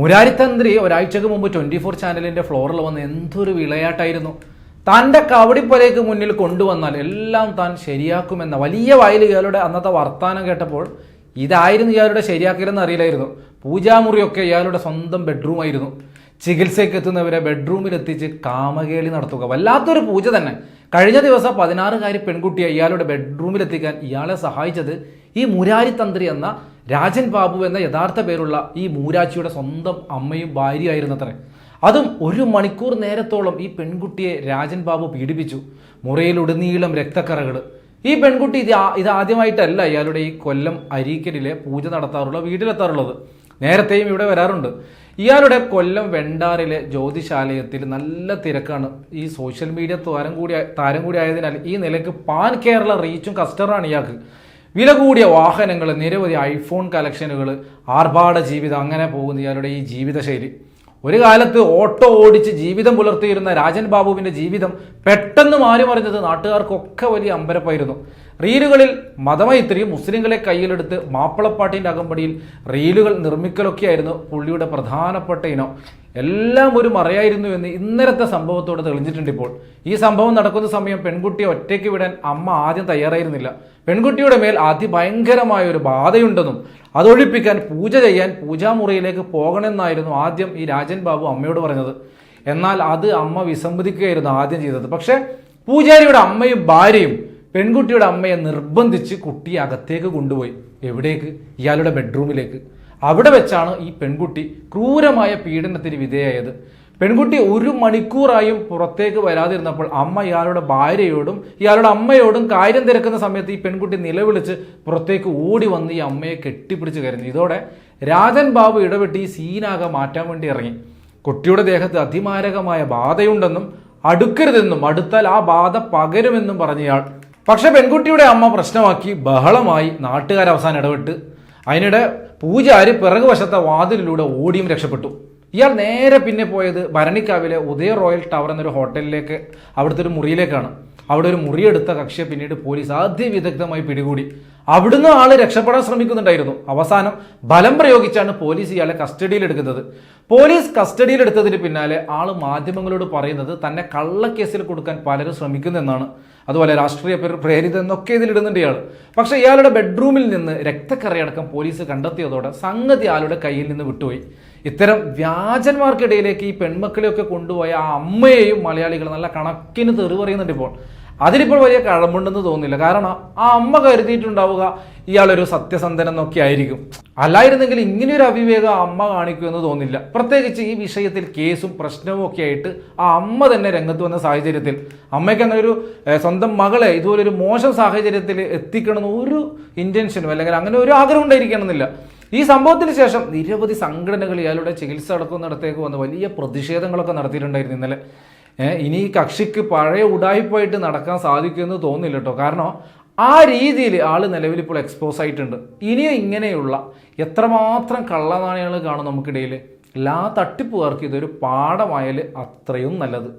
മുരാരിത്തന്ത്രി ഒരാഴ്ചക്ക് മുമ്പ് 24 ചാനലിന്റെ ഫ്ലോറിൽ വന്ന് എന്തൊരു വിളയാട്ടായിരുന്നു. തൻ്റെ കവടിപ്പലയ്ക്ക് മുന്നിൽ കൊണ്ടുവന്നാൽ എല്ലാം താൻ ശരിയാക്കുമെന്ന വലിയ വായിൽ ഇയാളുടെ അന്നത്തെ വർത്താനം കേട്ടപ്പോൾ ഇതായിരുന്നു ഇയാളുടെ ശരിയാക്കലെന്ന് അറിയില്ലായിരുന്നു. പൂജാമുറിയൊക്കെ ഇയാളുടെ സ്വന്തം ബെഡ്റൂമായിരുന്നു. ചികിത്സയ്ക്ക് എത്തുന്നവരെ ബെഡ്റൂമിലെത്തിച്ച് കാമകേളി നടത്തുക, വല്ലാത്തൊരു പൂജ തന്നെ. കഴിഞ്ഞ ദിവസം 16-കാരി പെൺകുട്ടിയെ ഇയാളുടെ ബെഡ്റൂമിലെത്തിക്കാൻ ഇയാളെ സഹായിച്ചത് ഈ മുരാരിത്തന്ത്രി എന്ന രാജൻ ബാബു എന്ന യഥാർത്ഥ പേരുള്ള ഈ മൂരാച്ചിയുടെ സ്വന്തം അമ്മയും ഭാര്യയായിരുന്നത്രേ. അതും 1 മണിക്കൂർ നേരത്തോളം ഈ പെൺകുട്ടിയെ രാജൻ ബാബു പീഡിപ്പിച്ചു. മുറിയിലുടനീളം രക്തക്കറകൾ. ഈ പെൺകുട്ടി ഇതാദ്യമായിട്ടല്ല ഇയാളുടെ ഈ കൊല്ലം അരീക്കലിലെ പൂജ നടത്താറുള്ള വീട്ടിലെത്താറുള്ളത്. നേരത്തെയും ഇവിടെ വരാറുണ്ട്. ഇയാളുടെ കൊല്ലം വെണ്ടാറിലെ ജ്യോതിശാലയത്തിൽ നല്ല തിരക്കാണ്. ഈ സോഷ്യൽ മീഡിയ താരം കൂടി ആയതിനാൽ ഈ നിലയ്ക്ക് പാൻ കേരള റീച്ചും കസ്റ്ററാണ് ഇയാൾക്ക്. വില കൂടിയ വാഹനങ്ങൾ, നിരവധി ഐഫോൺ കളക്ഷനുകൾ, ആർഭാട ജീവിതം, അങ്ങനെ പോകുന്ന ഇയാളുടെ ഈ ജീവിതശൈലി. ഒരു കാലത്ത് ഓട്ടോ ഓടിച്ച് ജീവിതം പുലർത്തിയിരുന്ന രാജൻ ബാബുവിൻ്റെ ജീവിതം പെട്ടെന്ന് മാറിമറിഞ്ഞത് നാട്ടുകാർക്കൊക്കെ വലിയ അമ്പരപ്പായിരുന്നു. റീലുകളിൽ മതമൈത്രി, മുസ്ലിങ്ങളെ കയ്യിലെടുത്ത് മാപ്പിളപ്പാട്ടിൻ്റെ അകമ്പടിയിൽ റീലുകൾ നിർമ്മിക്കലൊക്കെയായിരുന്നു പുള്ളിയുടെ പ്രധാനപ്പെട്ട ഇനം. എല്ലാം ഒരു മറയായിരുന്നു എന്ന് ഇന്നലത്തെ സംഭവത്തോടെ തെളിഞ്ഞിട്ടുണ്ട്. ഇപ്പോൾ ഈ സംഭവം നടക്കുന്ന സമയം പെൺകുട്ടിയെ ഒറ്റയ്ക്ക് വിടാൻ അമ്മ ആദ്യം തയ്യാറായിരുന്നില്ല. പെൺകുട്ടിയുടെ മേൽ അതിഭയങ്കരമായ ഒരു ബാധയുണ്ടെന്നും അതൊഴിപ്പിക്കാൻ പൂജ ചെയ്യാൻ പൂജാമുറിയിലേക്ക് പോകണമെന്നായിരുന്നു ആദ്യം ഈ രാജൻ ബാബു അമ്മയോട് പറഞ്ഞത്. എന്നാൽ അത് അമ്മ വിസമ്മതിക്കുകയായിരുന്നു ആദ്യം ചെയ്തത്. പക്ഷേ പൂജാരിയുടെ അമ്മയും ഭാര്യയും പെൺകുട്ടിയുടെ അമ്മയെ നിർബന്ധിച്ച് കുട്ടിയെ അകത്തേക്ക് കൊണ്ടുപോയി. എവിടേക്ക്? ഇയാളുടെ ബെഡ്റൂമിലേക്ക്. അവിടെ വെച്ചാണ് ഈ പെൺകുട്ടി ക്രൂരമായ പീഡനത്തിന് വിധേയായത്. പെൺകുട്ടി 1 മണിക്കൂറായും പുറത്തേക്ക് വരാതിരുന്നപ്പോൾ അമ്മ ഇയാളുടെ ഭാര്യയോടും ഇയാളുടെ അമ്മയോടും കാര്യം തിരക്കുന്ന സമയത്ത് ഈ പെൺകുട്ടി നിലവിളിച്ച് പുറത്തേക്ക് ഓടി വന്ന് ഈ അമ്മയെ കെട്ടിപ്പിടിച്ച് കരഞ്ഞു. ഇതോടെ രാജൻ ബാബു ഇടപെട്ട് ഈ സീനാകെ മാറ്റാൻ വേണ്ടി ഇറങ്ങി. കുട്ടിയുടെ ദേഹത്ത് അതിമാരകമായ ബാധയുണ്ടെന്നും അടുക്കരുതെന്നും അടുത്താൽ ആ ബാധ പകരുമെന്നും പറഞ്ഞയാൾ. പക്ഷെ പെൺകുട്ടിയുടെ അമ്മ പ്രശ്നമാക്കി, ബഹളമായി. നാട്ടുകാരവസാനം ഇടപെട്ട്. അതിനിടെ പൂജാരി പിറകുവശത്തെ വാതിലിലൂടെ ഓടിയും രക്ഷപ്പെട്ടു. ഇയാൾ നേരെ പിന്നെ പോയത് ഭരണിക്കാവിലെ ഉദയ റോയൽ ടവർ എന്നൊരു ഹോട്ടലിലേക്ക്, അവിടുത്തെ ഒരു മുറിയിലേക്കാണ്. അവിടെ ഒരു മുറിയെടുത്ത കക്ഷിയെ പിന്നീട് പോലീസ് അതിവിദഗ്ധമായി പിടികൂടി. അവിടുന്ന് ആള് രക്ഷപ്പെടാൻ ശ്രമിക്കുന്നുണ്ടായിരുന്നു. അവസാനം ബലം പ്രയോഗിച്ചാണ് പോലീസ് ഇയാളെ കസ്റ്റഡിയിലെടുക്കുന്നത്. പോലീസ് കസ്റ്റഡിയിലെടുത്തതിന് പിന്നാലെ ആള് മാധ്യമങ്ങളോട് പറയുന്നത് തന്നെ കള്ളക്കേസിൽ കൊടുക്കാൻ പലരും ശ്രമിക്കുന്നെന്നാണ്. അതുപോലെ രാഷ്ട്രീയ പ്രേരിതം എന്നൊക്കെ ഇതിലിടുന്നുണ്ട് ഇയാൾ. പക്ഷേ ഇയാളുടെ ബെഡ്റൂമിൽ നിന്ന് രക്തക്കറയടക്കം പോലീസ് കണ്ടെത്തിയതോടെ സംഗതി ആളുടെ കയ്യിൽ നിന്ന് വിട്ടുപോയി. ഇത്തരം വ്യാജന്മാർക്കിടയിലേക്ക് ഈ പെൺമക്കളെയൊക്കെ കൊണ്ടുപോയ ആ അമ്മയെയും മലയാളികൾ നല്ല കണക്കിന് തെറി പറയുന്നുണ്ട്. ഇപ്പോൾ അതിലിപ്പോൾ വലിയ കഴമ്പുണ്ടെന്ന് തോന്നുന്നില്ല. കാരണം ആ അമ്മ കരുതിയിട്ടുണ്ടാവുക ഇയാളൊരു സത്യസന്ധൻ എന്നൊക്കെ ആയിരിക്കും. അല്ലായിരുന്നെങ്കിൽ ഇങ്ങനെയൊരു അവിവേകം അമ്മ കാണിക്കുമെന്ന് തോന്നില്ല. പ്രത്യേകിച്ച് ഈ വിഷയത്തിൽ കേസും പ്രശ്നവും ഒക്കെ ആയിട്ട് ആ അമ്മ തന്നെ രംഗത്ത് വന്ന സാഹചര്യത്തിൽ അമ്മയ്ക്ക് അങ്ങനെ ഒരു സ്വന്തം മകളെ ഇതുപോലൊരു മോശം സാഹചര്യത്തിൽ എത്തിക്കണമെന്ന് ഒരു ഇന്റൻഷനും അല്ലെങ്കിൽ അങ്ങനെ ഒരു ആഗ്രഹം ഉണ്ടായിരിക്കണമെന്നില്ല. ഈ സംഭവത്തിന് ശേഷം നിരവധി സംഘടനകൾ ഇയാളുടെ ചികിത്സ നടത്തേക്ക് വന്ന് വലിയ പ്രതിഷേധങ്ങളൊക്കെ നടത്തിയിട്ടുണ്ടായിരുന്നു ഇന്നലെ. ഇനി ഈ കക്ഷിക്ക് പഴയ ഉടായിപ്പായിട്ട് നടക്കാൻ സാധിക്കുമെന്ന് തോന്നുന്നില്ല കേട്ടോ. കാരണം ആ രീതിയിൽ ആള് നിലവിൽ ഇപ്പോൾ എക്സ്പോസ് ആയിട്ടുണ്ട്. ഇനിയും ഇങ്ങനെയുള്ള എത്രമാത്രം കള്ളനാണയങ്ങൾ കാണും നമുക്കിടയിൽ. എല്ലാ തട്ടിപ്പുകാർക്കും ഇതൊരു പാഠമായാൽ അത്രയും നല്ലത്.